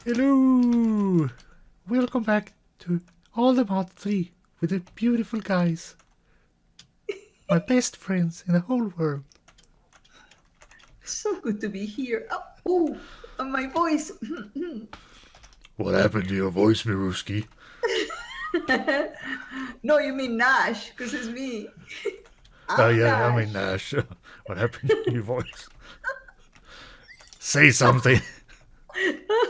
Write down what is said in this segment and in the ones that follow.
Hello! Welcome back to All the Mod 3 with the beautiful guys. My best friends in the whole world. So good to be here. Oh, my voice. What happened to your voice, Miruski? No, you mean Nash, because it's me. Oh I'm yeah, I Nash. mean Nash. What happened to your voice? Say something.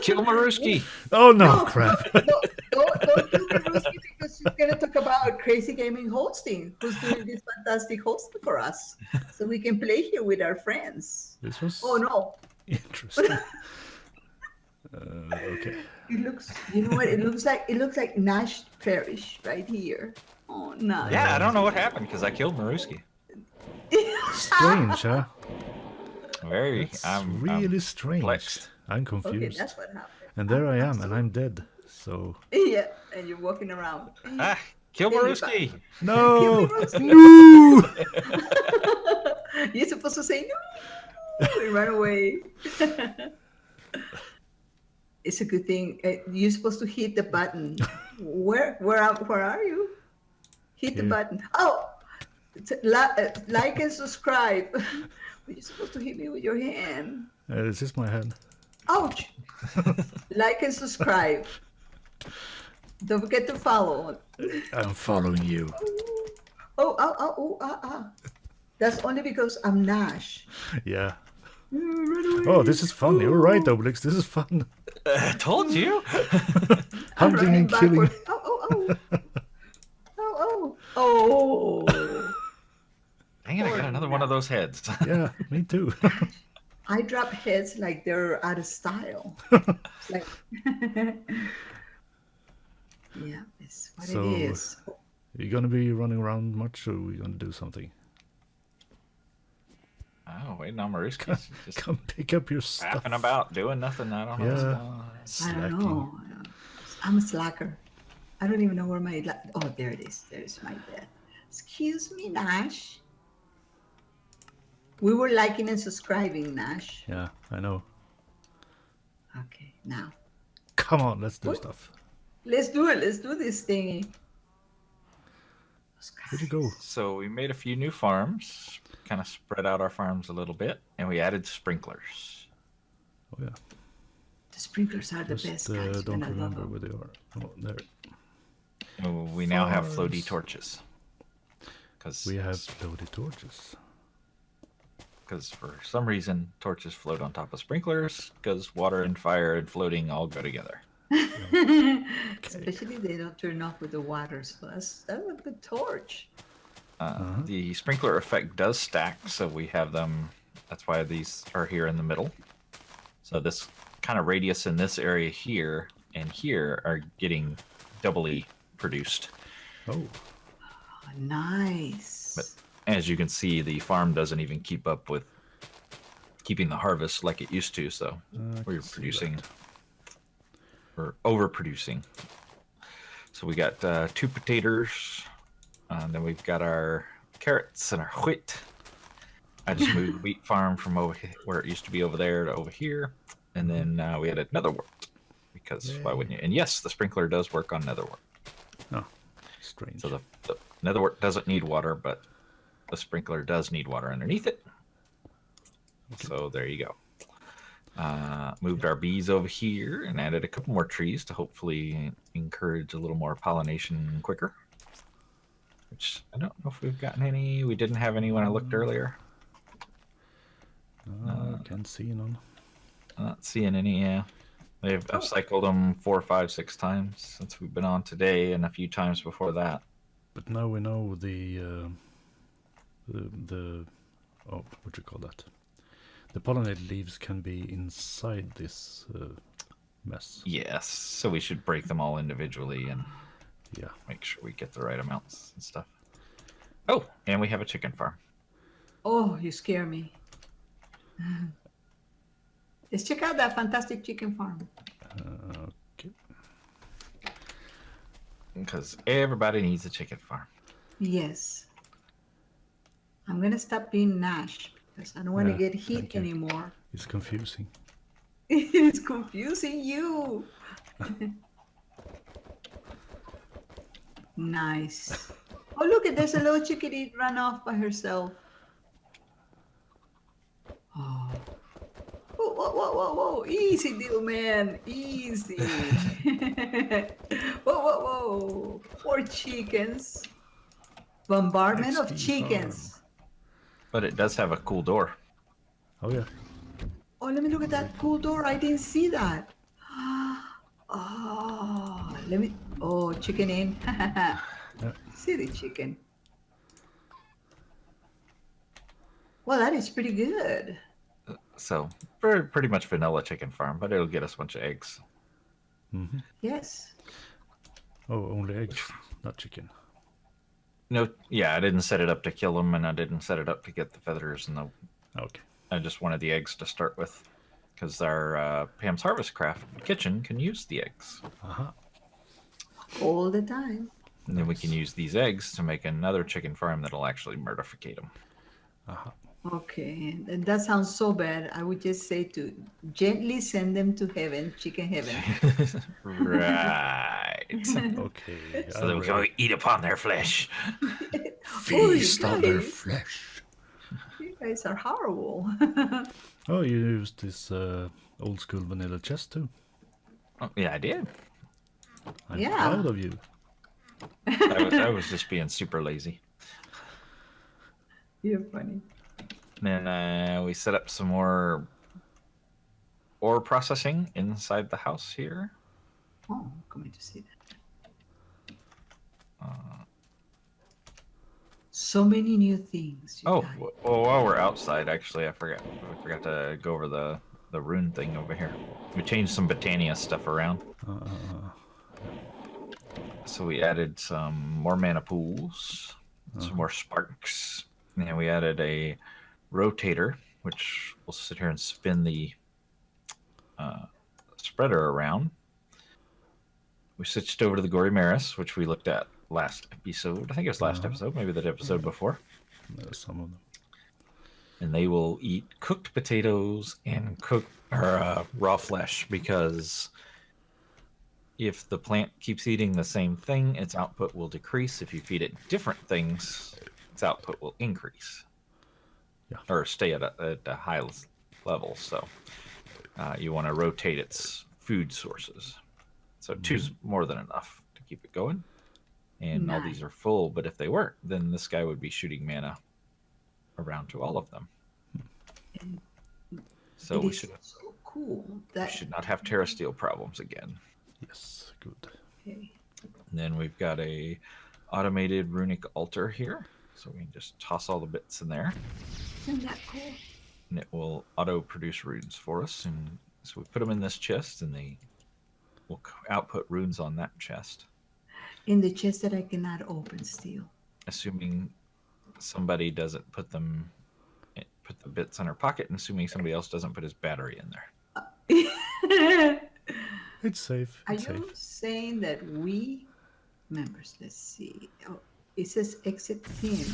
Kill Maruski. Oh no, No, crap. don't kill me, Ruski, because she's going to talk about Crazy Gaming Hosting, who's doing this fantastic hosting for us, so we can play here with our friends. This was Oh no, interesting. Okay. it looks. You know what? It looks like Nash perished right here. Oh no. Yeah, I don't know what happened because I killed Maruski. Strange, huh? Very. That's I'm really strange. perplexed. I'm Okay, confused. that's what happened. And there I am, and I'm dead. So Yeah, and you're walking around. Kill There you Maruski. no, Ruski. no. You're supposed to say no and run away. It's a good thing. You're supposed to hit the button. Where are you? Hit the Here. button. Oh, like and subscribe. You're supposed to hit me with your hand. This is my hand. Ouch! Like and subscribe. Don't forget to follow. I'm following you. Oh. That's only because I'm Nash. Yeah. Run away. Oh, this is fun. You're right, Oblyx. This is fun. I told you. I'm Hunting running and killing. backward. Oh. Dang it, I got another one of those heads. Yeah, me too. I drop heads like they're out of style. It's like, yeah, it's what So- it is. You gonna be running around much, or are we gonna do something? Oh, waiting on Maruski. Just Come pick up your stuff. faffing about, doing nothing. I don't know what's Yeah. going on. I don't know. I'm a slacker. I don't even know where my... Oh, there it is. There's my bed. Excuse me, Nash. We were liking and subscribing, Nash. Yeah, I know. Okay, now. Come on, let's do What? stuff. Let's do it. Let's do this thingy. Where'd you go? So we made a few new farms, kind of spread out our farms a little bit, and we added sprinklers. Oh yeah. The sprinklers are the Just best, guys. don't and I love remember them. where they are. Oh, there. So we now have floaty Farms. torches. Because We have floaty torches. for some reason torches float on top of sprinklers, because water and fire and floating all go together. Especially they don't turn off with the water, so that's a good torch. The sprinkler effect does stack, so we have them. That's why these are here in the middle. So this kind of radius in this area here and here are getting doubly produced. Oh, Oh, nice. But as you can see, the farm doesn't even keep up with keeping the harvest like it used to. So I we're can see producing, that. we're overproducing. So we got 2 potatoes, and then we've got our carrots and our wheat. I just moved the wheat farm from over where it used to be over there to over here, and then we added netherwort because why wouldn't you? And yes, the sprinkler does work on netherwort. Oh, strange. So the netherwort doesn't need water, but the sprinkler does need water underneath it. So there you go. Moved our bees over here and added a couple more trees to hopefully encourage a little more pollination quicker. Which I don't know if we've gotten any. We didn't have any when I looked earlier. Can't see none. Not seeing any. Yeah, I've cycled them 4, 5, 6 times since we've been on today, and a few times before that. But now we know the oh, what do you call that? The pollinated leaves can be inside this mess. Yes, so we should break them all individually and Yeah. make sure we get the right amounts and stuff. Oh, and we have a chicken farm. Oh, you scare me. Let's check out that fantastic chicken farm. Okay. Because everybody needs a chicken farm. Yes. I'm going to stop being Nash because I don't want to Yeah, get hit thank you. anymore. It's confusing. It's confusing you. Nice. Oh, look, there's a little chickadee run off by herself. Oh. Whoa, whoa, whoa, whoa, whoa. Easy, little man. Easy. Whoa, whoa, whoa. Poor chickens. Bombardment of XP chickens. But it does have a cool door. Oh yeah. Oh, let me look at that cool door. I didn't see that. Oh, let me. Oh, chicken in. See the chicken. Well, that is pretty good. So pretty much vanilla chicken farm, but it'll get us a bunch of eggs. Mm-hmm. Yes. Oh, only eggs, not chicken. No, yeah, I didn't set it up to kill them, and I didn't set it up to get the feathers, and Okay. I just wanted the eggs to start with, because our Pam's Harvest Craft kitchen can use the eggs. Uh-huh. All the time. And then we can use these eggs to make another chicken farm that'll actually murdificate them. Uh-huh. Okay, and that sounds so bad. I would just say to gently send them to heaven, chicken heaven. Right. Okay. So that we can eat upon their flesh. Feast on their guys. flesh. You guys are horrible. Oh, you used this old school vanilla chest too. Oh, yeah, I did. I'm Yeah. proud of you. I was just being super lazy. You're funny. And then we set up some more ore processing inside the house here. Oh, I'm coming to see that. So many new things. you Oh, guys. well, while we're outside, actually, I forgot to go over the rune thing over here. We changed some Botania stuff around. So we added some more mana pools, some more sparks, and we added a rotator, which will sit here and spin the spreader around. We switched over to the Gory Maris, which we looked at last episode. I think it was last episode, maybe that episode before. Some of them. And they will eat cooked potatoes and raw flesh, because if the plant keeps eating the same thing, its output will decrease. If you feed it different things, its output will increase. Yeah. Or stay at a high level. So you want to rotate its food sources. So two's more than enough to keep it going. And all these are full, but if they weren't, then this guy would be shooting mana around to all of them. So It we is should so cool that. not have terrasteel problems again. Yes, good. Okay. And then we've got a automated runic altar here, so we can just toss all the bits in there, Isn't that cool? and it will auto produce runes for us. And so we put them in this chest, and they will output runes on that chest, In the chest that I cannot open still. assuming somebody doesn't put the bits in her pocket, and assuming somebody else doesn't put his battery in there. It's safe. Are It's you safe. saying that we members, let's see. Oh, it says exit team.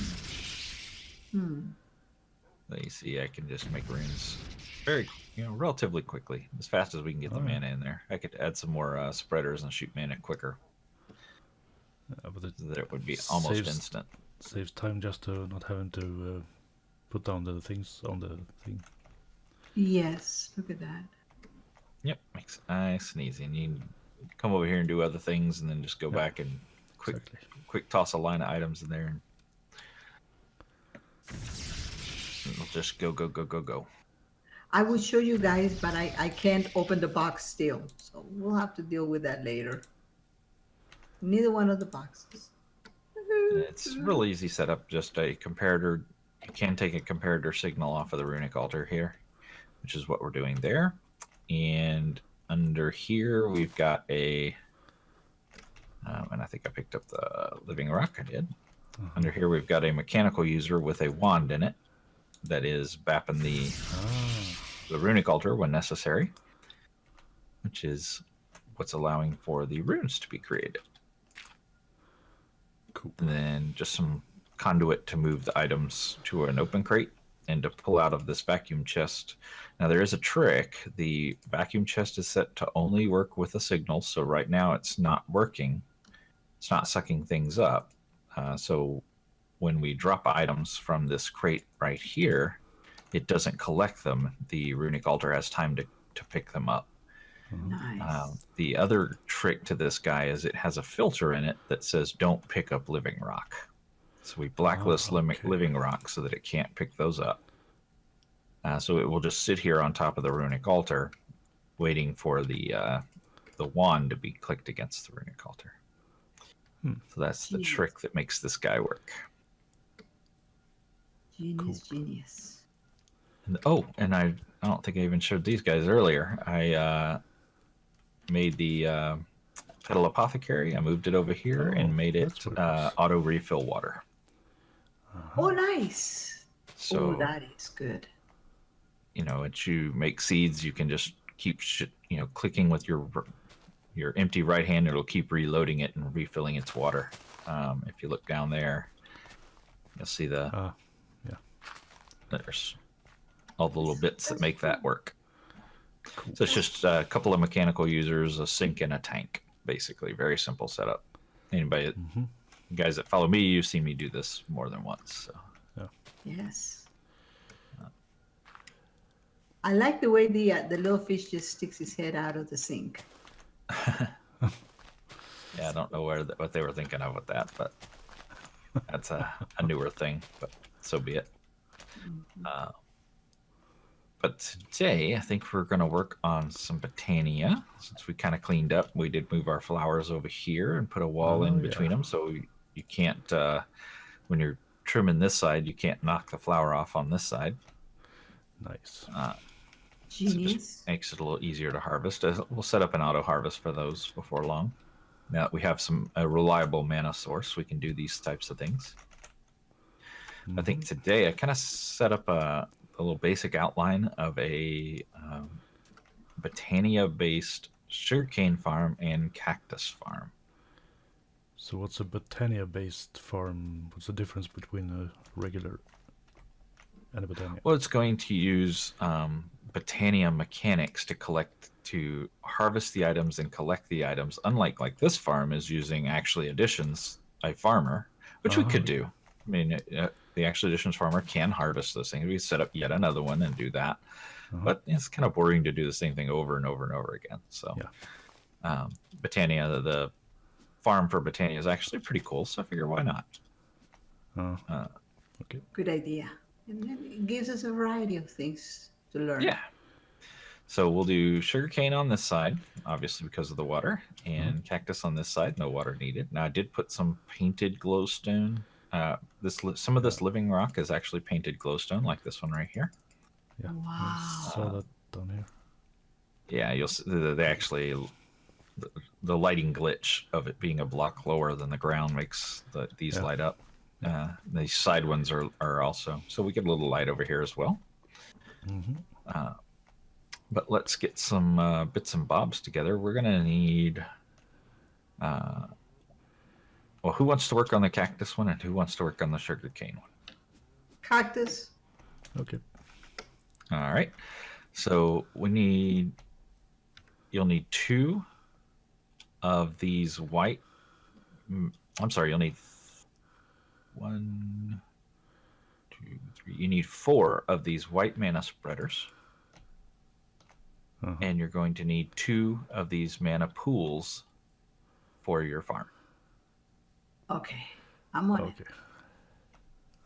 Let you see, I can just make runes very, relatively quickly, as fast as we can get the mana in there. I could add some more spreaders and shoot mana quicker, But it so that it would be almost saves- instant. saves time just to not having to put down the things on the thing. Yes, look at that. Yep, makes it nice and easy. And you can come over here and do other things, and then just go back and quick toss a line of items in there, and it'll just go. I will show you guys, but I can't open the box still. So we'll have to deal with that later. Neither one of the boxes. And it's real easy setup. Just a comparator. You can take a comparator signal off of the runic altar here, which is what we're doing there. And under here we've got a, and I think I picked up the living rock. I did. Under here we've got a mechanical user with a wand in it that is bapping the runic altar when necessary, which is what's allowing for the runes to be created. Cool. And then just some conduit to move the items to an open crate and to pull out of this vacuum chest. Now there is a trick. The vacuum chest is set to only work with a signal, so right now it's not working. It's not sucking things up. So when we drop items from this crate right here, it doesn't collect them. The runic altar has time to pick them up. Nice. The other trick to this guy is it has a filter in it that says don't pick up living rock. So we blacklist living rock so that it can't pick those up. So it will just sit here on top of the runic altar, waiting for the wand to be clicked against the runic altar. So that's the trick that makes this guy work. Genius, genius. And I don't think I even showed these guys earlier. I made the pedal apothecary. I moved it over here and made it auto refill water. Oh, nice. So that is good. As you make seeds, you can just keep clicking with your empty right hand. It'll keep reloading it and refilling its water. If you look down there, you'll see there's all the little bits that make that work. Cool. So it's just a couple of mechanical users, a sink, and a tank. Basically, very simple setup. Anybody, guys that follow me, you've seen me do this more than once. So. Yes. I like the way the little fish just sticks his head out of the sink. Yeah, I don't know what they were thinking of with that, but that's a newer thing. But so be it. But today, I think we're going to work on some botania. Since we kind of cleaned up, we did move our flowers over here and put a wall in between them, so you can't, when you're trimming this side, you can't knock the flower off on this side. Nice. Genius. So just makes it a little easier to harvest. We'll set up an auto harvest for those before long. Now that we have a reliable mana source, we can do these types of things. I think today I kind of set up a little basic outline of a botania-based sugarcane farm and cactus farm. So what's a botania-based farm? What's the difference between a regular and a botania? Well, it's going to use botania mechanics to harvest the items and collect the items. Unlike this farm is using actually additions by farmer, which we could do. I mean, the actual additions farmer can harvest those things. We set up yet another one and do that. But it's kind of boring to do the same thing over and over and over again. So, Botania, the farm for Botania is actually pretty cool. So I figure why not? Okay. Good idea. And then it gives us a variety of things to learn. Yeah. So we'll do sugarcane on this side, obviously because of the water, and cactus on this side, no water needed. Now I did put some painted glowstone. Some of this living rock is actually painted glowstone, like this one right here. Yeah. Wow. I saw that down here. Yeah, you'll see they actually the lighting glitch of it being a block lower than the ground makes these light up. These side ones are also, so we get a little light over here as well. But let's get some bits and bobs together. We're gonna need. Well, who wants to work on the cactus one, and who wants to work on the sugarcane one? Cactus. Okay. All right. So you'll need 2 of these white. I'm sorry. You'll need 1, 2, 3. You need 4 of these white mana spreaders. And you're going to need 2 of these mana pools for your farm. Okay. I'm on it.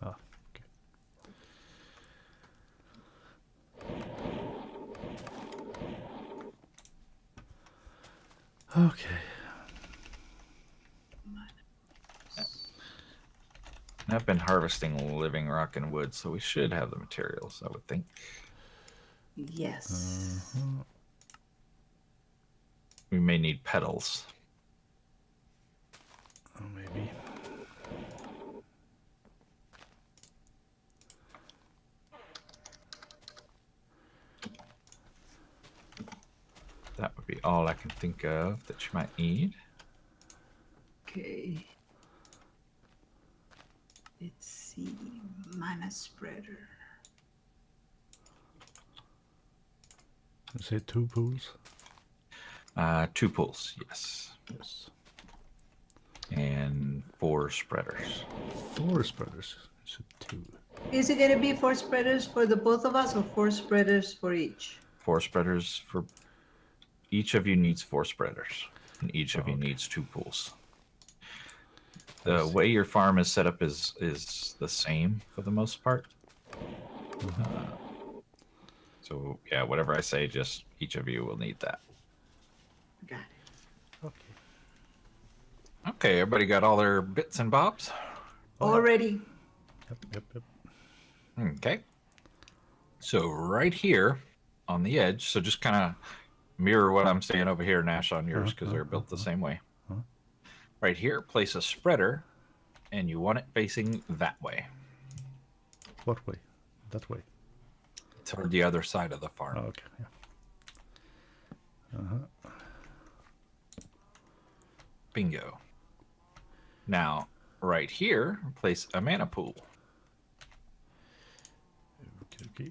Okay. Okay. I've been harvesting living rock and wood, so we should have the materials, I would think. Yes. We may need petals. Oh, maybe. That would be all I can think of that you might need. Okay. Let's see. Mana spreader. You say 2 pools? 2 pools, yes. Yes. And 4 spreaders. 4 spreaders. So 2. Is it going to be 4 spreaders for the both of us or 4 spreaders for each? 4 spreaders for each of you needs 4 spreaders, and each of you needs 2 pools. The way your farm is set up is the same for the most part. So yeah, whatever I say, just each of you will need that. Got it. Okay. Okay, everybody got all their bits and bobs? Already. Yep. Okay. So right here on the edge, so just kind of mirror what I'm saying over here, Nash, on yours, because they're built the same way. Right here, place a spreader, and you want it facing that way. What way? That way. Toward the other side of the farm. Oh, okay, yeah. Bingo. Now, right here, place a mana pool. Okay.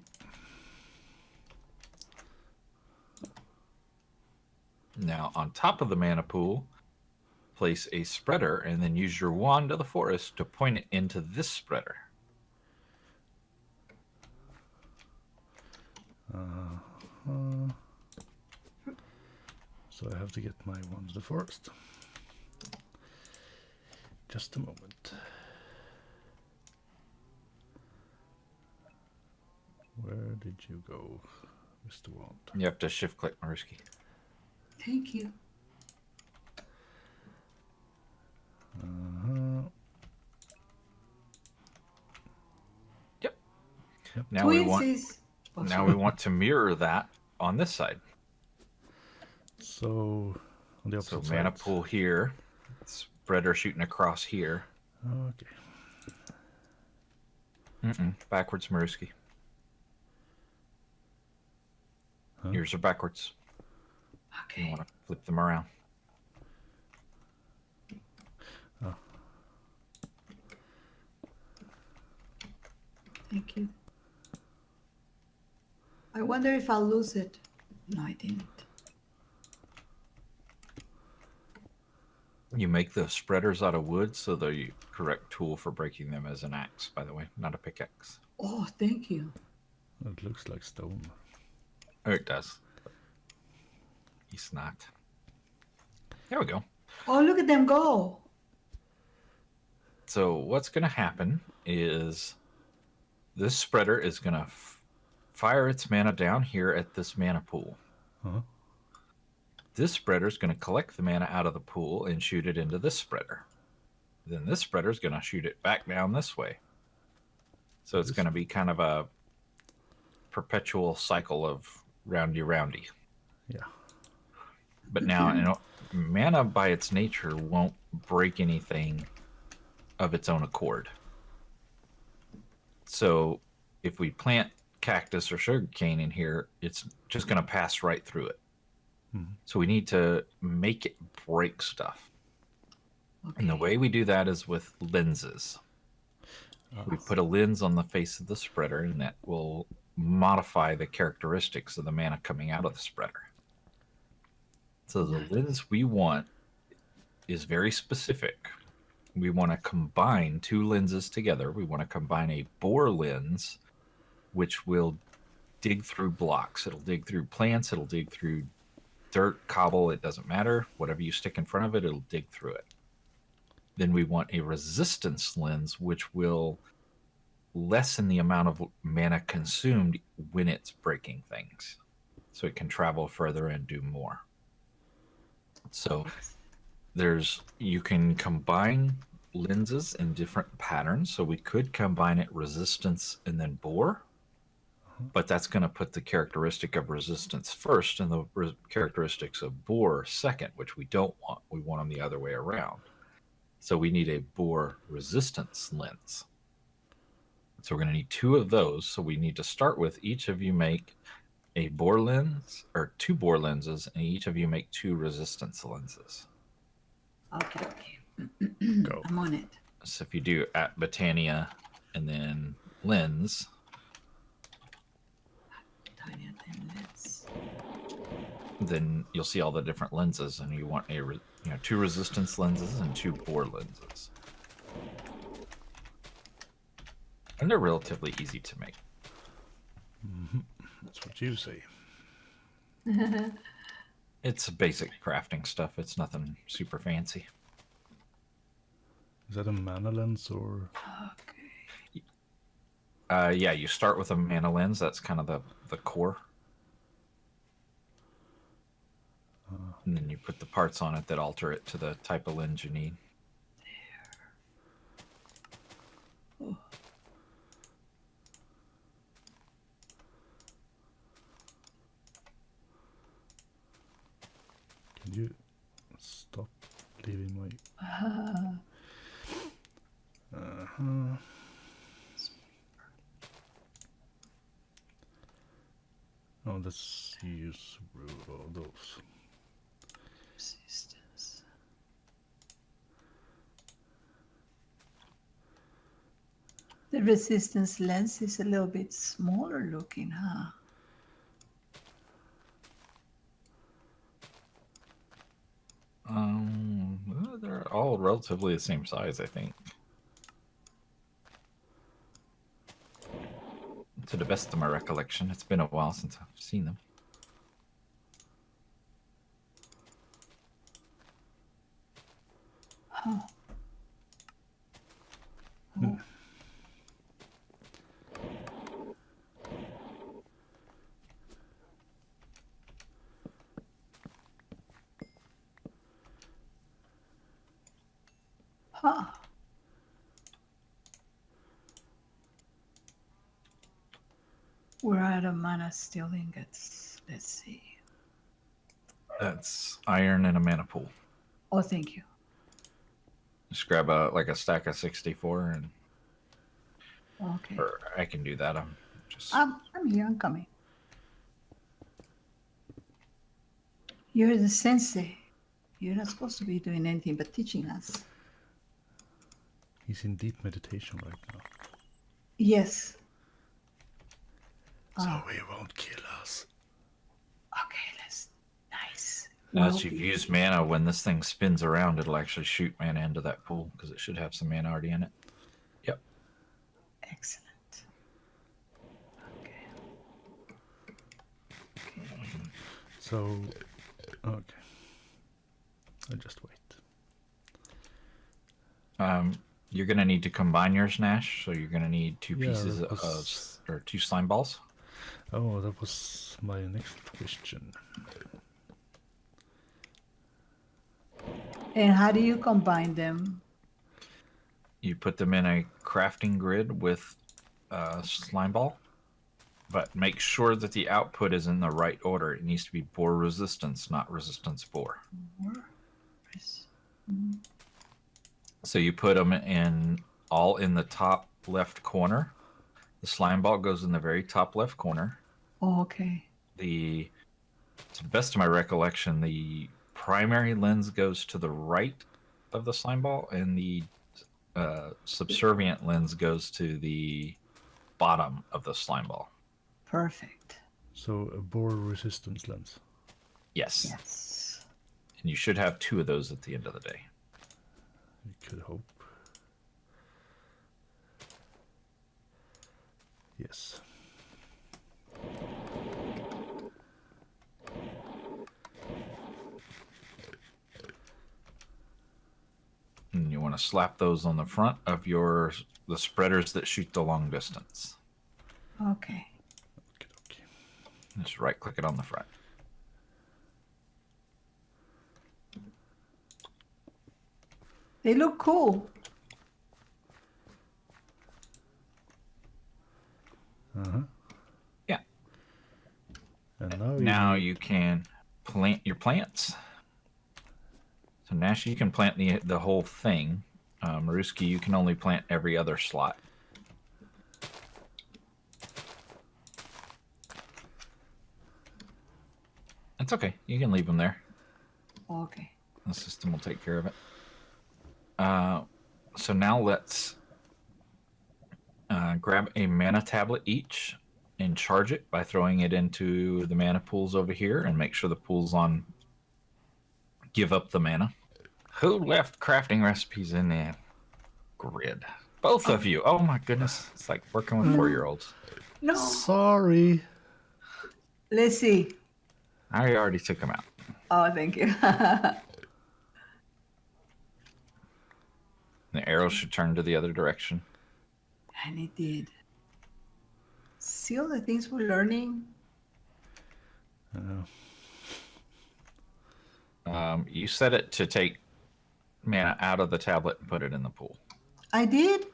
Now, on top of the mana pool, place a spreader, and then use your wand of the forest to point it into this spreader. So I have to get my wand of the forest. Just a moment. Where did you go, Mr. Wand? You have to shift click, Maruski. Thank you. Yep. Yep. Now we want to mirror that on this side. So on the opposite So mana side. pool here, spreader shooting across here. Okay. Backwards, Maruski. Huh? Yours are backwards. You Okay. want to flip them around. Oh. Thank you. I wonder if I'll lose it. No, I didn't. You make the spreaders out of wood, so the correct tool for breaking them is an axe, by the way, not a pickaxe. Oh, thank you. It looks like stone. Oh, it does. He's not. There we go. Oh, look at them go. So what's going to happen is this spreader is going to fire its mana down here at this mana pool. Uh-huh. This spreader is going to collect the mana out of the pool and shoot it into this spreader. Then this spreader is going to shoot it back down this way. So it's going to be kind of a perpetual cycle of roundy. Yeah. But now, mana by its nature won't break anything of its own accord. So if we plant cactus or sugarcane in here, it's just going to pass right through it. So we need to make it break stuff. Okay. And the way we do that is with lenses. We put a lens on the face of the spreader, and that will modify the characteristics of the mana coming out of the spreader. So the lens we want is very specific. We want to combine 2 lenses together. We want to combine a bore lens, which will dig through blocks. It'll dig through plants. It'll dig through dirt, cobble, it doesn't matter. Whatever you stick in front of it, it'll dig through it. Then we want a resistance lens, which will lessen the amount of mana consumed when it's breaking things. So it can travel further and do more. So you can combine lenses in different patterns. So we could combine it resistance and then bore. But that's going to put the characteristic of resistance first and the characteristics of bore second, which we don't want. We want them the other way around. So we need a bore resistance lens. So we're going to need 2 of those. So we need to start with each of you make a bore lens or 2 bore lenses, and each of you make 2 resistance lenses. Okay. Go. I'm on it. So if you do at Botania and then lens, Tiny and let's. then you'll see all the different lenses, and you want 2 resistance lenses and 2 bore lenses. And they're relatively easy to make. That's what you say. It's basic crafting stuff. It's nothing super fancy. Is that a mana lens or? Yeah, you start with a mana lens. That's kind of the core. And then you put the parts on it that alter it to the type of lens you need. Can you stop leaving my... Oh, let's use all those. Resistance. The resistance lens is a little bit smaller looking, huh? Well, they're all relatively the same size, I think. To the best of my recollection, it's been a while since I've seen them. Huh. Huh. We're out of mana steel ingots. Let's see. That's iron and a mana pool. Oh, thank you. Just grab a stack of 64, and Okay. or I can do that. I'm here. I'm coming. You're the sensei. You're not supposed to be doing anything but teaching us. He's in deep meditation right now. Yes. So he won't kill us. Okay, that's nice. As you've used mana, when this thing spins around, it'll actually shoot mana into that pool because it should have some mana already in it. Yep. Excellent. Okay. So, okay. I'll just wait. You're gonna need to combine yours, Nash. So you're gonna need 2 pieces that was- or 2 slime balls. Oh, that was my next question. And how do you combine them? You put them in a crafting grid with a slime ball, but make sure that the output is in the right order. It needs to be bore resistance, not resistance bore. So you put them all in the top left corner. The slime ball goes in the very top left corner. Oh, okay. To the best of my recollection, the primary lens goes to the right of the slime ball, and the subservient lens goes to the bottom of the slime ball. Perfect. So a bore resistance lens. Yes. Yes. And you should have 2 of those at the end of the day. We could hope. Yes. And you want to slap those on the front of the spreaders that shoot the long distance. Okay. Okay. Just right click it on the front. They look cool. Uh-huh. Yeah. And now you can plant your plants. So Nash, you can plant the whole thing. Maruski, you can only plant every other slot. That's okay. You can leave them there. Okay. The system will take care of it. So now let's grab a mana tablet each and charge it by throwing it into the mana pools over here and make sure the pools on give up the mana. Who left crafting recipes in the grid? Both of you. Oh my goodness. It's like working with 4-year-olds. No. Sorry. Let's see. I already took them out. Oh, thank you. The arrow should turn to the other direction. And it did. See all the things we're learning? You set it to take mana out of the tablet and put it in the pool. I did?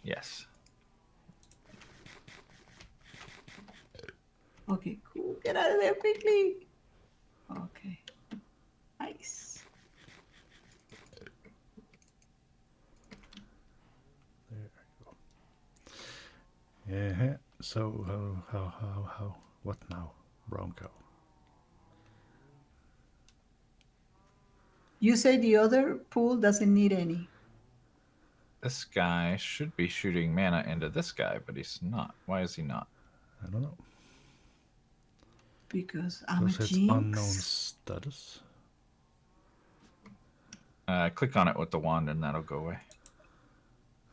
Yes. Okay, cool. Get out of there quickly. Okay. Nice. There you go. Yeah. So how? What now? Brown cow. You say the other pool doesn't need any. This guy should be shooting mana into this guy, but he's not. Why is he not? I don't know. Because I'm a Because it's jinx. unknown status. Click on it with the wand and that'll go away.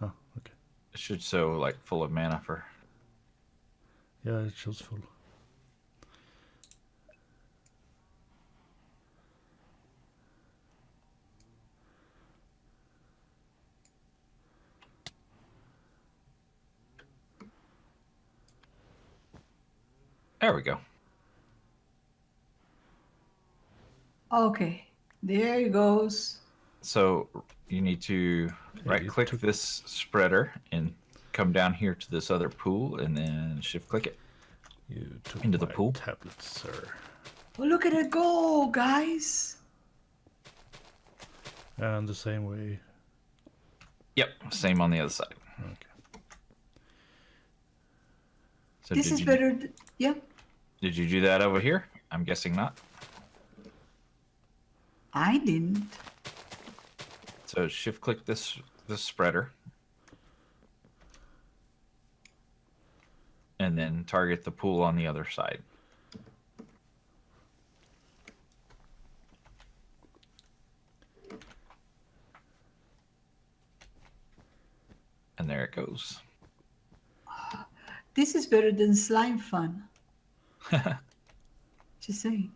Oh, okay. It should show like full of mana for... Yeah, it shows full. There we go. Okay. There it goes. So you need to right you click took- this spreader and come down here to this other pool and then shift click it. You took Into the my pool? tablet, sir. Oh, look at it go, guys. And the same way. Yep, same on the other side. Okay. So This is better. Yeah. Did you do that over here? I'm guessing not. I didn't. So shift click this spreader. And then target the pool on the other side. And there it goes. This is better than slime fun. Just saying.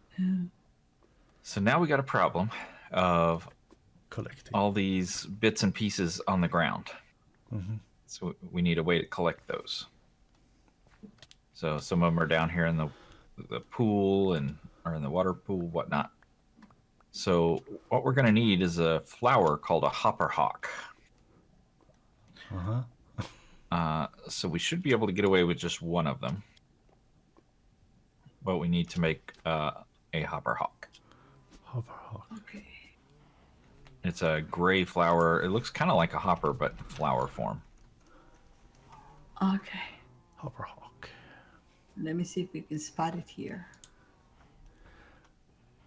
So now we got a problem of Collecting. all these bits and pieces on the ground. Mhm. So we need a way to collect those. So some of them are down here in the pool and or in the water pool, whatnot. So what we're gonna need is a flower called a hopper hawk. Uh-huh. So we should be able to get away with just one of them. But we need to make a hopper hawk. Hoverhawk. Okay. It's a gray flower. It looks kind of like a hopper, but flower form. Okay. Hoverhawk. Let me see if we can spot it here.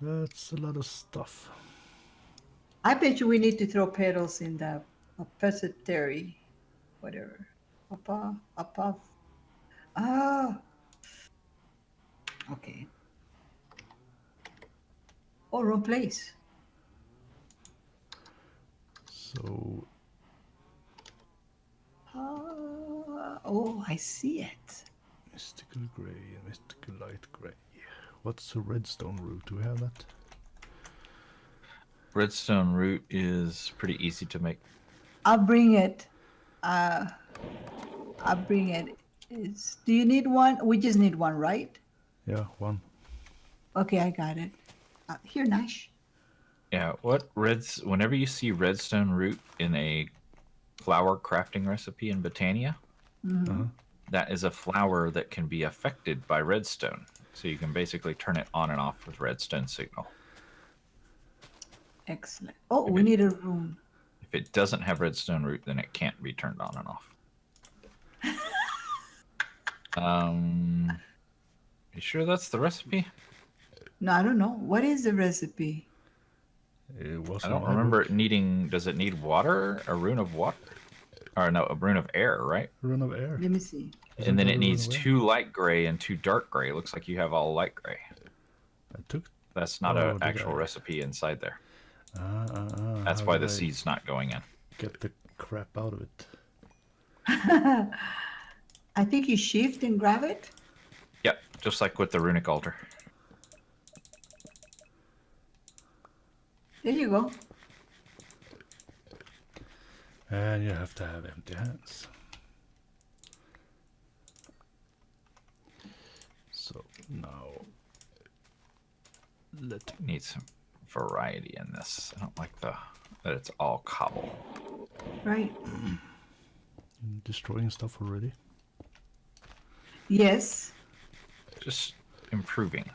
That's a lot of stuff. I bet you we need to throw petals in the pescatary, whatever. Up. Ah. Okay. Oh, wrong place. So Oh, I see it. mystical gray and mystical light gray. What's a redstone root? Do we have that? Redstone root is pretty easy to make. I'll bring it. Do you need one? We just need one, right? Yeah, one. Okay, I got it. Here, Nash. Yeah, whenever you see redstone root in a flower crafting recipe in Botania, that is a flower that can be affected by redstone. So you can basically turn it on and off with redstone signal. Excellent. Oh, we need a room. If it doesn't have redstone root, then it can't be turned on and off. You sure that's the recipe? No, I don't know. What is the recipe? It was. I don't remember it needing. Does it need water? A rune of water? Or no, a rune of air, right? Rune of air. Let me see. And then it the other needs one away? 2 light gray and 2 dark gray. Looks like you have all light gray. I took. That's not Oh, an did actual I? recipe inside there. That's How why did the I seed's not going in. get the crap out of it? I think you shift and grab it. Yep, just like with the runic altar. There you go. And you have to have empty hands. So now let me Need some variety in this. I don't like that it's all cobble. Right. destroying stuff already. Yes. Just improving.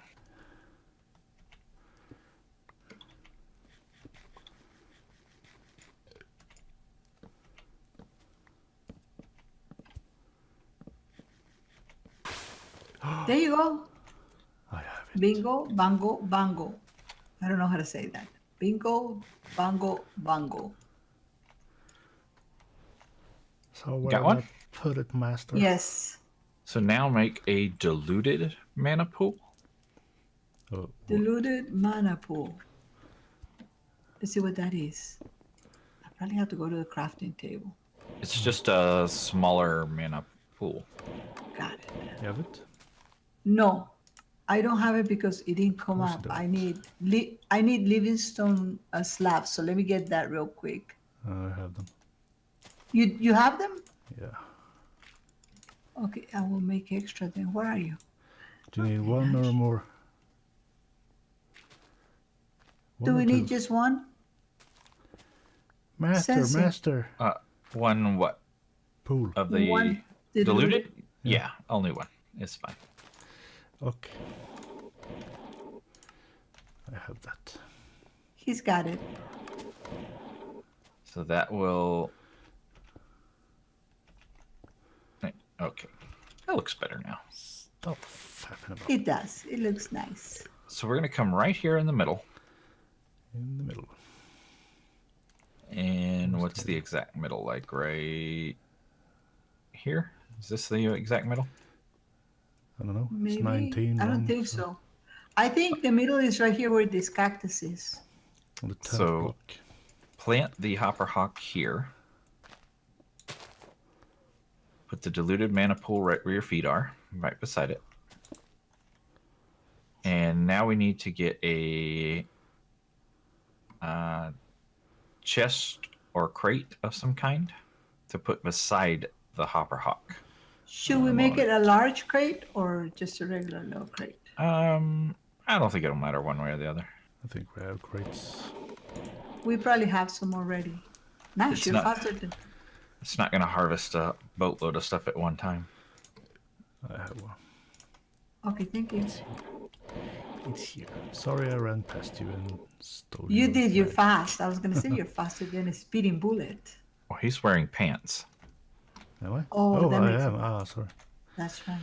There you go. I have it. Bingo, bango, bango. I don't know how to say that. Bingo, bango, bango. So where Got did one? I put it, master? Yes. So now make a diluted mana pool. Oh, Diluted mana pool. Let's see what that is. I probably have to go to the crafting table. It's just a smaller mana pool. Got it. you have it? No, I don't have it because it didn't come course up. you I don't. need Livingstone slabs. So let me get that real quick. I have them. You have them? Yeah. Okay, I will make extra then. Where are you? Do you need Okay, one or nice. more? Do One we or need two? just one? Master, Says it. master. One what? Pool. Of the One diluted? Yeah. Yeah, only one. It's fine. Okay. I have that. He's got it. So that will... Okay. That looks better now. Stop faffing about. It does. It looks nice. So we're going to come right here in the middle. In the middle. And what's the exact middle? Like right here? Is this the exact middle? I don't know. Maybe. It's 19. I don't long, think so. I think the middle is right here where this cactus is. On the 10th So- block. Plant the hopper hawk here. Put the diluted mana pool right where your feet are, right beside it. And now we need to get a chest or crate of some kind to put beside the hopper hawk. Should we make it a large crate or just a regular little crate? I don't think it'll matter one way or the other. I think we have crates. We probably have some already. Nice, It's you're not- faster than... It's not going to harvest a boatload of stuff at one time. I have one. Okay, thank you. It's here. Sorry I ran past you and stole You your did, you're bag. fast. I was going to say you're faster than a speeding bullet. Well, he's wearing pants. Am I? Oh, that I makes am. Ah, sorry. That's right.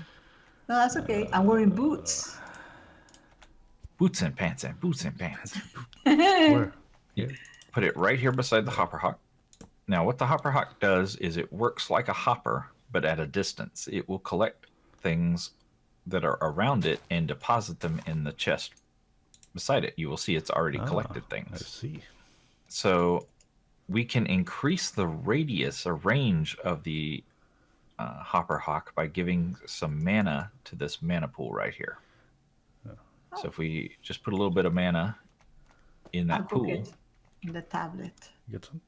No, that's okay. I'm wearing boots. Boots and pants and boots and pants. Where? Here? Put it right here beside the hopper hawk. Now, what the hopper hawk does is it works like a hopper, but at a distance. It will collect things that are around it and deposit them in the chest beside it. You will see it's already collected I things. see. So we can increase the radius or range of the hopper hawk by giving some mana to this mana pool right here. So if we just put a little bit of mana in I'll that go pool, get in the tablet. Get some?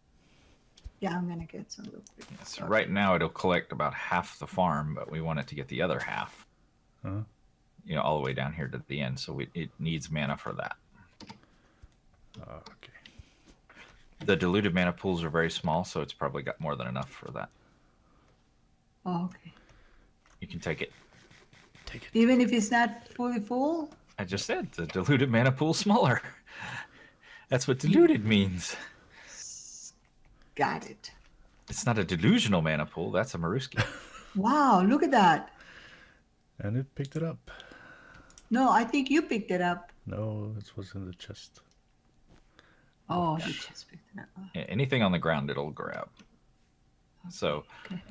Yeah, I'm going to get some real quick. so right now it'll collect about half the farm, but we want it to get the other half, Huh? you know, all the way down here to the end. So it needs mana for that. Okay. The diluted mana pools are very small, so it's probably got more than enough for that. Oh, okay. You can take it. Take it. Even if it's not fully full? I just said the diluted mana pool smaller. That's what diluted means. Got it. It's not a delusional mana pool. That's a Maruski. Wow, look at that. And it picked it up. No, I think you picked it up. No, it was in the chest. Oh, you just picked it up. Anything on the ground, it'll grab. So Okay.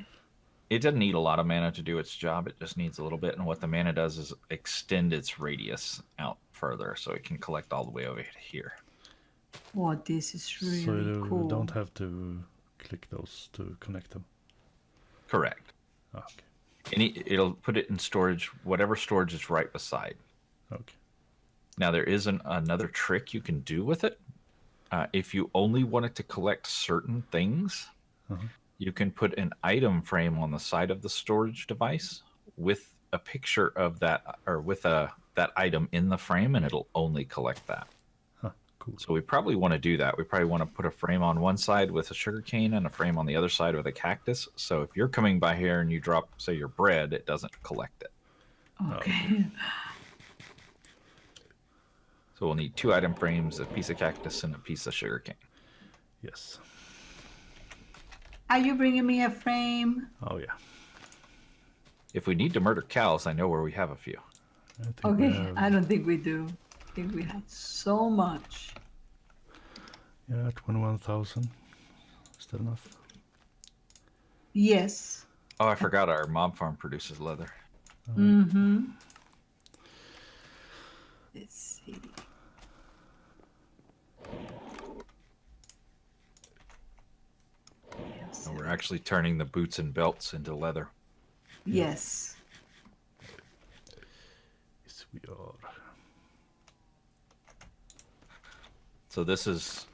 It doesn't need a lot of mana to do its job. It just needs a little bit. And what the mana does is extend its radius out further so it can collect all the way over here. Oh, this is So really you cool. don't have to click those to connect them. Correct. Okay. It'll put it in storage, whatever storage is right beside. Okay. Now, there is another trick you can do with it. If you only want it to collect certain things, you can put an item frame on the side of the storage device with a picture of that, or with that item in the frame, and it'll only collect that. Huh, cool. So we probably want to do that. We probably want to put a frame on one side with a sugarcane and a frame on the other side with a cactus. So if you're coming by here and you drop, say, your bread, it doesn't collect it. Okay. So we'll need 2 item frames, a piece of cactus, and a piece of sugarcane. Yes. Are you bringing me a frame? Oh yeah. If we need to murder cows, I know where we have a few. I think we Okay, have, I don't think we do. I think we have so much. yeah, 21,000. Is that enough? Yes. Oh, I forgot our mob farm produces leather. Mm-hmm. Let's see. So we're actually turning the boots and belts into leather. Yes. Yes, we are. So this is,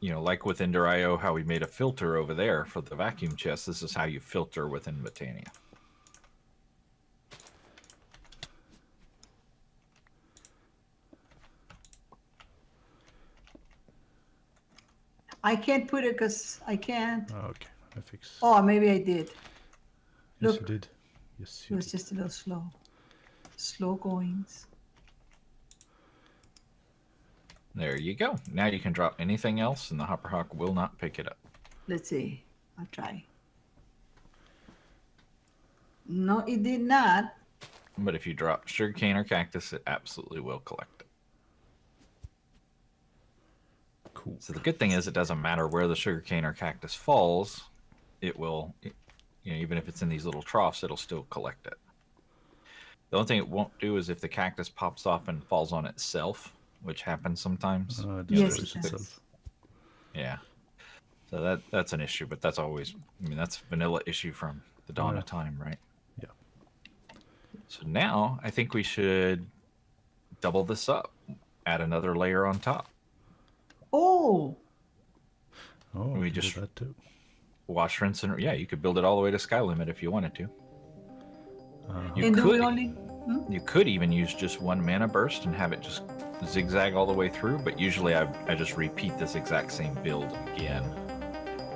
like with Ender.io, how we made a filter over there for the vacuum chest. This is how you filter within Botania. I can't put it because I can't. Okay, I fix. Oh, maybe I did. Yes, look. you did. Yes, It you was did. just a little slow. Slow goings. There you go. Now you can drop anything else, and the Hopper Hawk will not pick it up. Let's see. I'll try. No, it did not. But if you drop sugarcane or cactus, it absolutely will collect it. Cool. So the good thing is it doesn't matter where the sugarcane or cactus falls. It will, even if it's in these little troughs, it'll still collect it. The only thing it won't do is if the cactus pops off and falls on itself, which happens sometimes. Yes, Destroys it does. itself. Yeah. So that's an issue, but that's always, that's vanilla issue from the dawn Yeah. of time, right? Yeah. So now I think we should double this up, add another layer on top. Oh, Oh, We we can just- do that too. Wash, rinse, and you could build it all the way to sky limit if you wanted to. You and do we could. only? You could even use just one mana burst and have it just zigzag all the way through, but usually I just repeat this exact same build again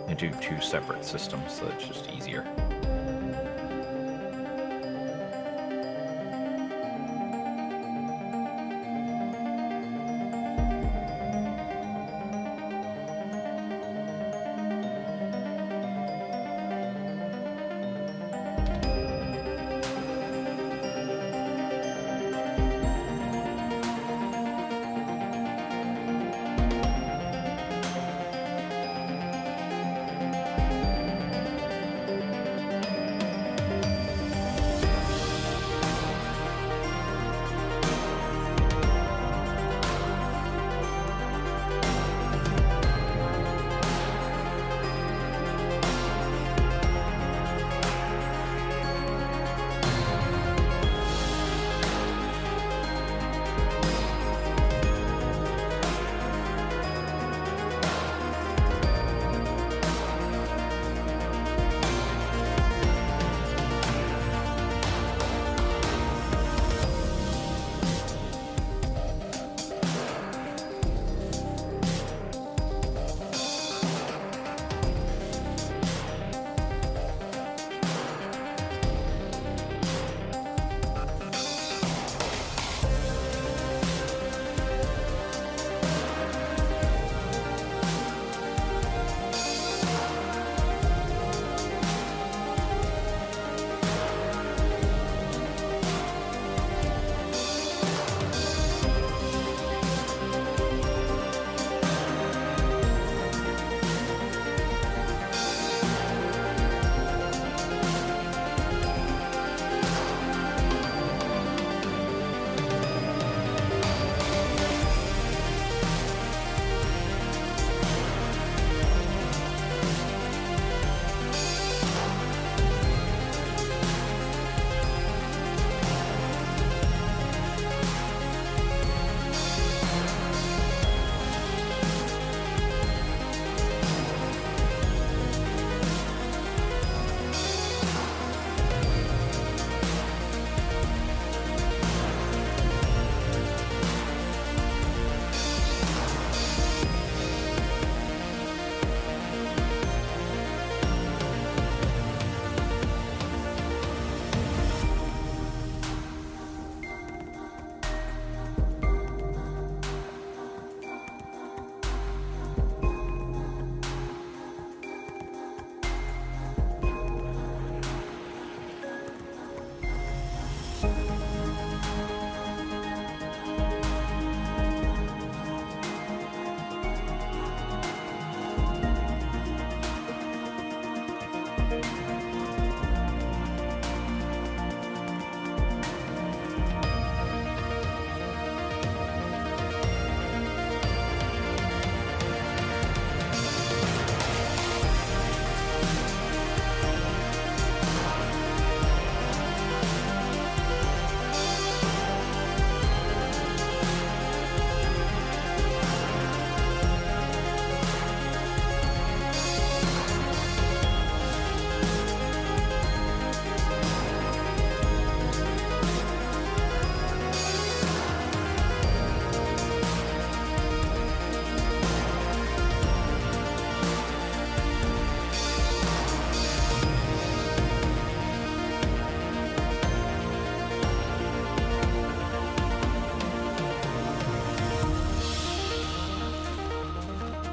and do 2 separate systems, so it's just easier.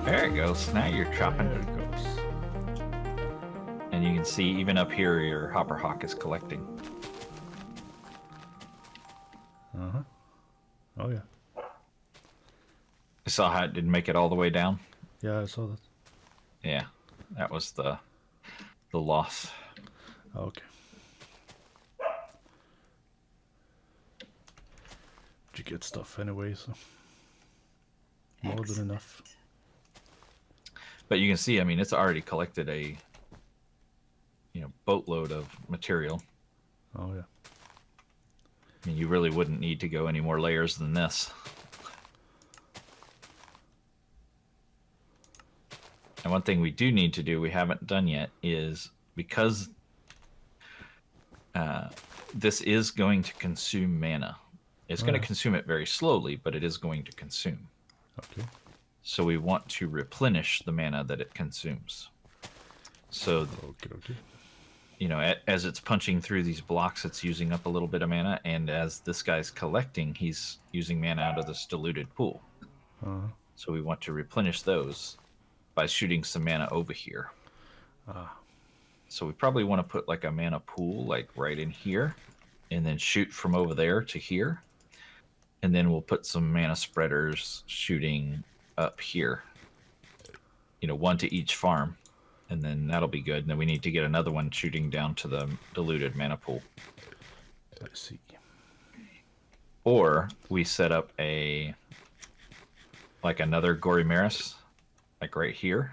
There it goes. Now you're chopping. There it goes. And you can see even up here your hopper hawk is collecting. Uh-huh. Oh, yeah. You saw how it didn't make it all the way down? Yeah, I saw that. Yeah. That was the loss. Okay. Did you get stuff anyway, so more than enough. But you can see, I mean, it's already collected a boatload of material. Oh, yeah. I mean, you really wouldn't need to go any more layers than this. And one thing we do need to do, we haven't done yet, is because this is going to consume mana. It's going to consume it very slowly, but it is going to consume. Okay. So we want to replenish the mana that it consumes. So, Okay. as it's punching through these blocks, it's using up a little bit of mana, and as this guy's collecting, he's using mana out of this diluted pool. Uh-huh. So we want to replenish those by shooting some mana over here. So we probably want to put like a mana pool like right in here, and then shoot from over there to here. And then we'll put some mana spreaders shooting up here. One to each farm. And then that'll be good. And then we need to get another one shooting down to the diluted mana pool. I see. Or we set up another Gory Maris, like right here.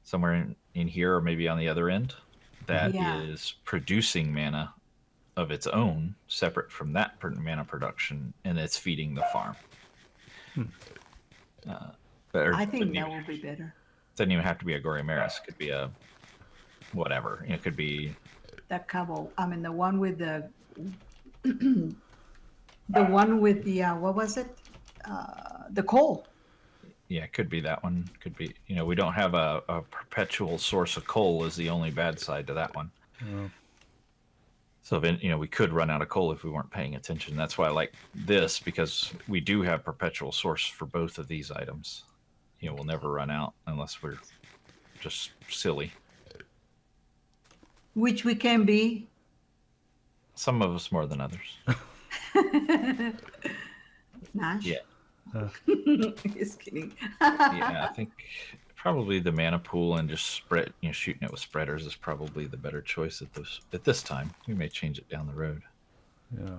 Somewhere in here, or maybe on the other end. That is producing mana of its own, separate from that mana production, and it's feeding the farm. I think that would be better. Doesn't even have to be a Gory Maris. It could be a whatever. It could be The cabo. I mean, the one with the the one with the what was it? The coal. Yeah, it could be that one. Could be, we don't have a perpetual source of coal is the only bad side to that one. Yeah. So then, we could run out of coal if we weren't paying attention. That's why I like this, because we do have perpetual source for both of these items. We'll never run out unless we're just silly. Which we can be. Some of us more than others. Nash. Yeah. Just kidding. Yeah, I think probably the mana pool and just shooting it with spreaders is probably the better choice at this time. We may change it down the road. Yeah,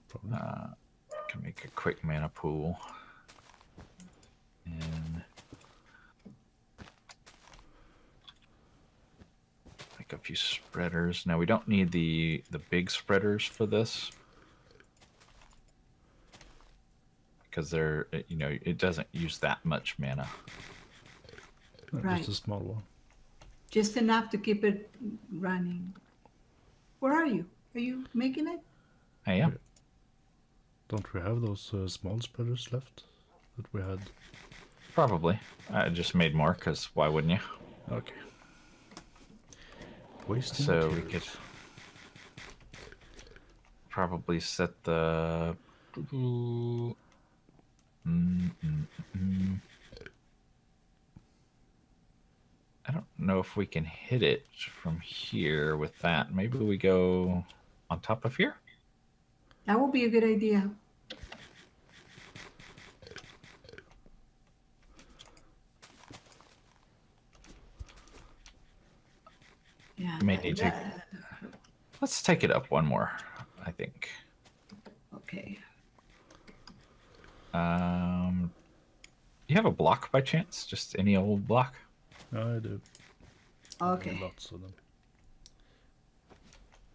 probably. Can make a quick mana pool. And make a few spreaders. Now we don't need the big spreaders for this, because they're it doesn't use that much mana. Right. Just a small one. Just enough to keep it running. Where are you? Are you making it? I am. Don't we have those small spreaders left that we had? Probably. I just made more, because why wouldn't you? Okay. Wasting So we materials. could probably set the. I don't know if we can hit it from here with that. Maybe we go on top of here. That would be a good idea. Yeah. May need to. Let's take it up one more, I think. Okay. You have a block by chance? Just any old block? I do. Okay. Lots of them.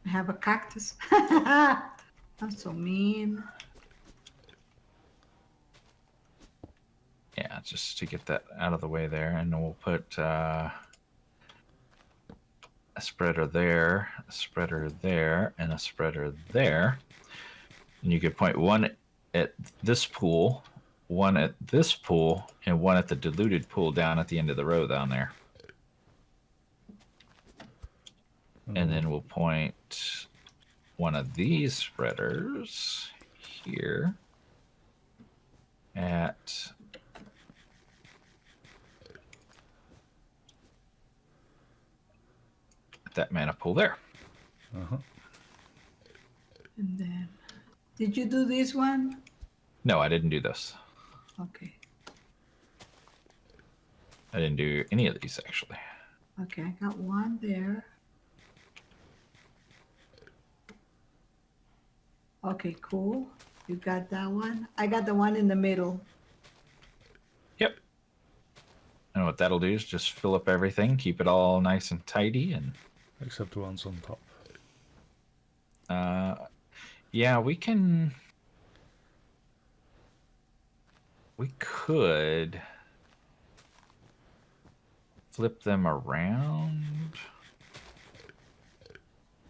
I have a cactus. I'm so mean. Yeah, just to get that out of the way there, and then we'll put a spreader there, a spreader there, and a spreader there. And you could point one at this pool, one at this pool, and one at the diluted pool down at the end of the row down there. And then we'll point one of these spreaders here at that mana pool there. And then, did you do this one? No, I didn't do this. Okay. I didn't do any of these, actually. Okay, I got one there. Okay, cool. You got that one. I got the one in the middle. Yep. And what that'll do is just fill up everything, keep it all nice and tidy, and Except the ones on top. yeah, we could flip them around,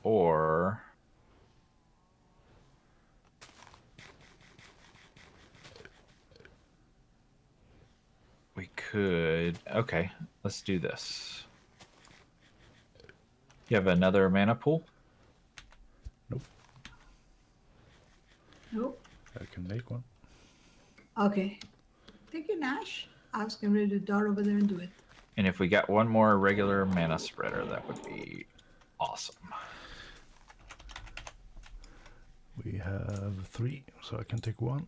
or we could, okay, let's do this. You have another mana pool? Nope. I can make one. Okay. Thank you, Nash. I was getting ready to dart over there and do it. And if we got one more regular mana spreader, that would be awesome. We have 3, so I can take 1.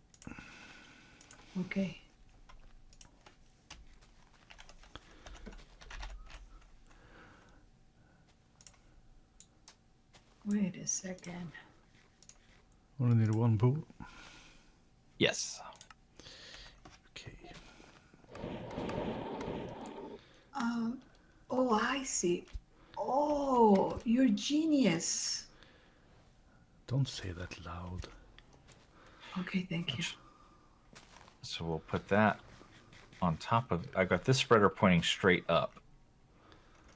Okay. Wait a second. Only need 1 pool. Yes. Okay. Oh, I see. Oh, you're genius. Don't say that loud. Okay, thank you. So we'll put that on top of, I got this spreader pointing straight up.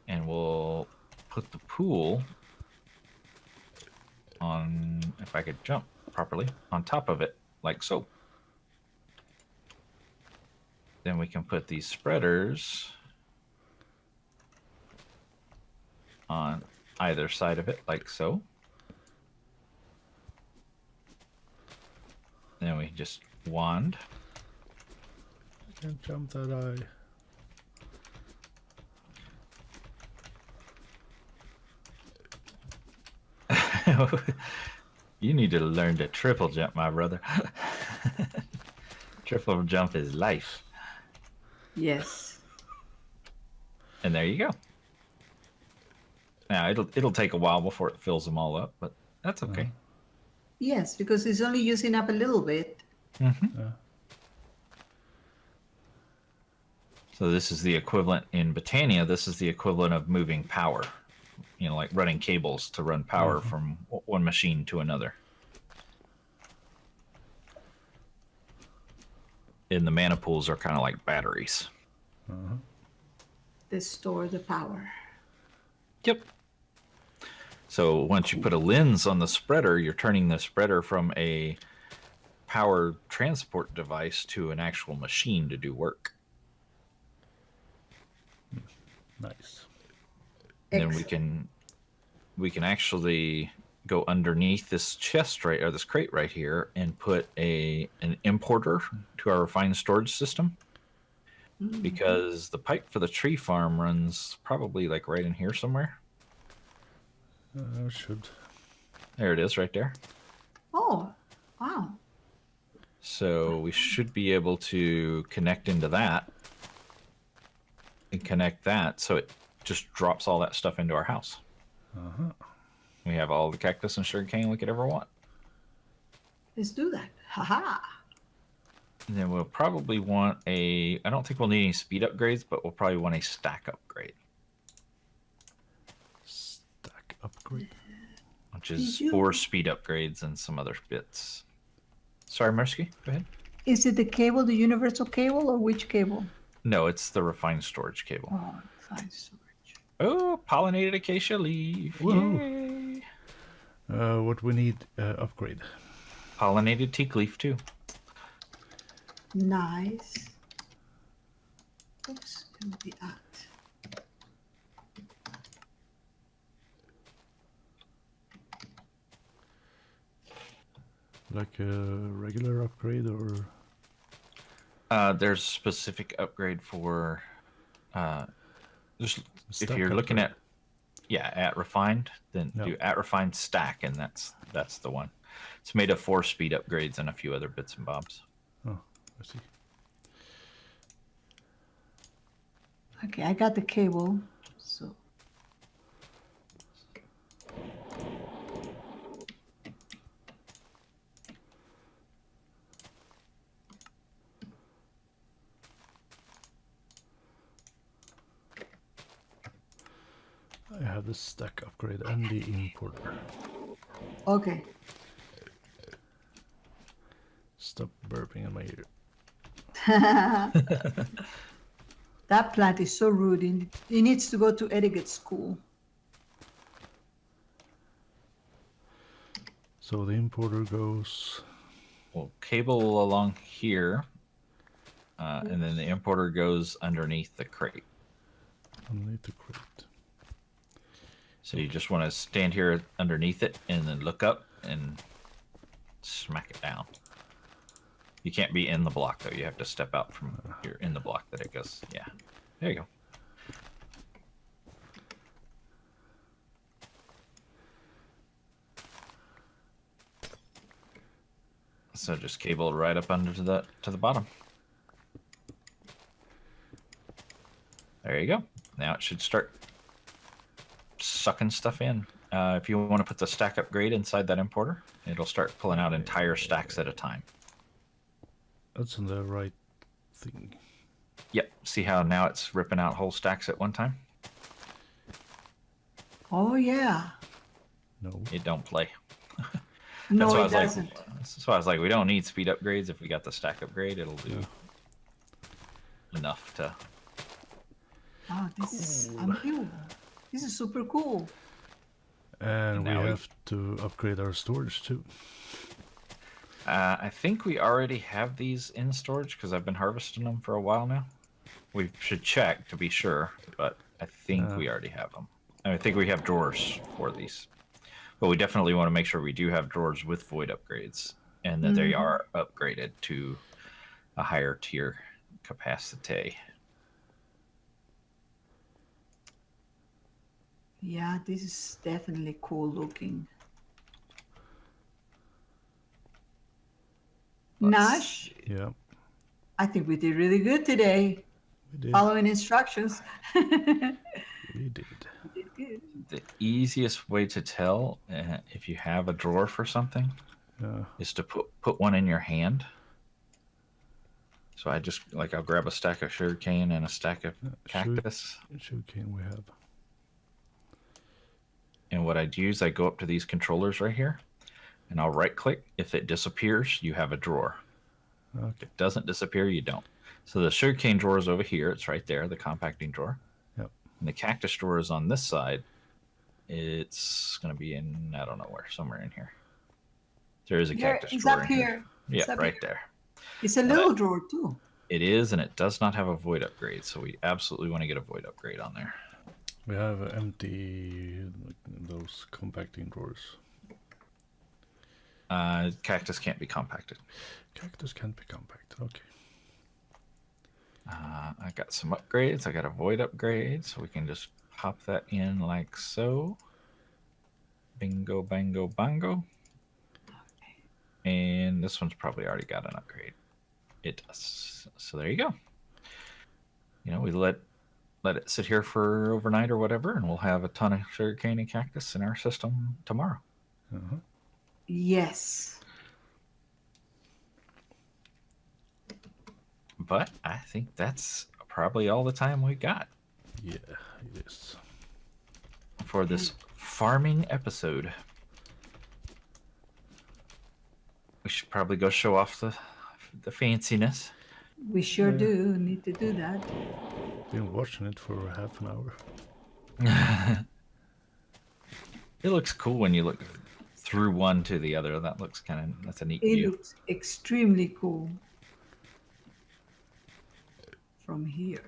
And we'll put the pool on, if I could jump properly, on top of it, like so. Then we can put these spreaders on either side of it, like so. Then we just wand. I can't jump that high. You need to learn to triple jump, my brother. Triple jump is life. Yes. And there you go. Now it'll take a while before it fills them all up, but that's okay. Yes, because it's only using up a little bit. So this is the equivalent in Botania. This is the equivalent of moving power. You know, like running cables to run power from one machine to another. And the mana pools are kind of like batteries. They store the power. Yep. So once you put a lens on the spreader, you're turning the spreader from a power transport device to an actual machine to do work. Nice. And then we can actually go underneath this chest right, or this crate right here, and put an importer to our refined storage system. Because the pipe for the tree farm runs probably like right in here somewhere. Should. There it is, right there. Oh, wow. So we should be able to connect into that and connect that, so it just drops all that stuff into our house. We have all the cactus and sugarcane we could ever want. Let's do that. Haha. And then we'll probably want I don't think we'll need any speed upgrades, but we'll probably want a stack upgrade. Stack upgrade. Which is 4 speed upgrades and some other bits. Sorry, Mersky, go ahead. Is it the cable, the universal cable, or which cable? No, it's the refined storage cable. Oh, fine storage. Oh, pollinated acacia leaf. Woohoo. Yay. What we need upgrade? Pollinated teak leaf, too. Nice. Oops, can be that. Like a regular upgrade or? There's specific upgrade for. Just if you're looking at, Yeah, at refined, then No. do at refined stack, and that's the one. It's made of 4 speed upgrades and a few other bits and bobs. Oh, I see. Okay, I got the cable. So I have the stack upgrade and the importer. okay. Stop burping in my ear. That plant is so rude. It needs to go to etiquette school. So the importer goes. Well, cable along here, and then the importer goes underneath the crate. Underneath the crate. So you just want to stand here underneath it and then look up and smack it down. You can't be in the block though. You have to step out from here in the block that it goes. Yeah, there you go. So just cable right up under to the bottom. There you go. Now it should start sucking stuff in. If you want to put the stack upgrade inside that importer, it'll start pulling out entire stacks at a time. That's on the right thing. Yep. See how now it's ripping out whole stacks at one time? Oh yeah. No. It don't play. No, why I it was doesn't. That's why I was like, we don't need speed upgrades. If we got the stack upgrade, it'll do enough to. Oh, this is unbelievable. This is super cool. And we Now we- have to upgrade our storage too. I think we already have these in storage because I've been harvesting them for a while now. We should check to be sure, but I think we already have them. I think we have drawers for these. But we definitely want to make sure we do have drawers with void upgrades and that they are upgraded to a higher tier capacity. Yeah, this is definitely cool looking. Nash, Yeah, Uh, I think we did really good today. we did. Following instructions. We did. We did good. The easiest way to tell if you have a drawer for something Yeah. is to put one in your hand. So I just I'll grab a stack of sugarcane and a stack of cactus. Sugarcane we have. And what I'd use, I go up to these controllers right here, and I'll right click. If it disappears, you have a drawer. Okay. If it doesn't disappear, you don't. So the sugarcane drawer is over here. It's right there, the compacting drawer. Yep. And the cactus drawer is on this side. It's going to be in, I don't know where, somewhere in here. There is a There, cactus it's drawer up in here. Yeah, It's up right here. there. It's a little drawer too. It is, and it does not have a void upgrade. So we absolutely want to get a void upgrade on there. We have empty those compacting drawers. Cactus can't be compacted. Cactus can't be compacted. Okay. I got some upgrades. I got a void upgrade, so we can just pop that in like so. Bingo, bango, bongo. And this one's probably already got an upgrade. It does. So there you go. You know, we let it sit here for overnight or whatever, and we'll have a ton of sugarcane and cactus in our system tomorrow. Uh-huh. Yes. But I think that's probably all the time we got Yeah, it is. for this farming episode. We should probably go show off the fanciness. We sure Yeah. do need to do that. Been watching it for half an hour. It looks cool when you look through one to the other. That's a neat It view. looks extremely cool from here.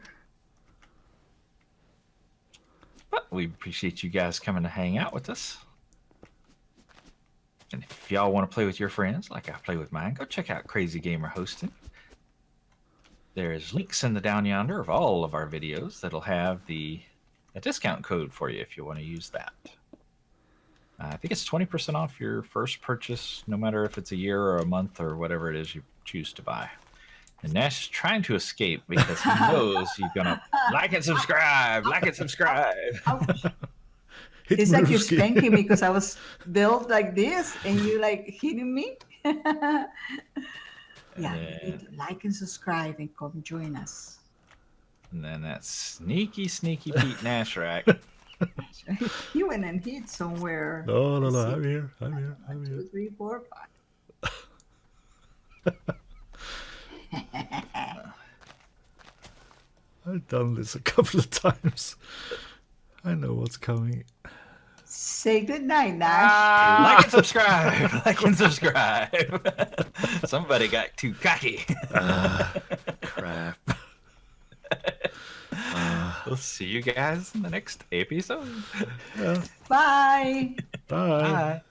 But we appreciate you guys coming to hang out with us. And if y'all want to play with your friends, like I play with mine, go check out Crazy Gamer Hosting. There's links in the down yonder of all of our videos that'll have the a discount code for you if you want to use that. I think it's 20% off your first purchase, no matter if it's a year or a month or whatever it is you choose to buy. And Nash is trying to escape because he knows you're gonna like and subscribe, like and subscribe. Ouch. Hit It's like you're Maruski. spanking me because I was built like this and you like hitting me. Yeah, you need to like and subscribe and come join us. And then that sneaky Pete Gnashrakh. He went and hid somewhere. No, Let's see. I'm here. I'm here. I'm 1, here. 2, 3, 4, 5. I've done this a couple of times. I know what's coming. Say good night, Nash. Like and subscribe. Like and subscribe. Somebody got too cocky. Crap. We'll see you guys in the next episode. Yeah. Bye. Bye. Bye.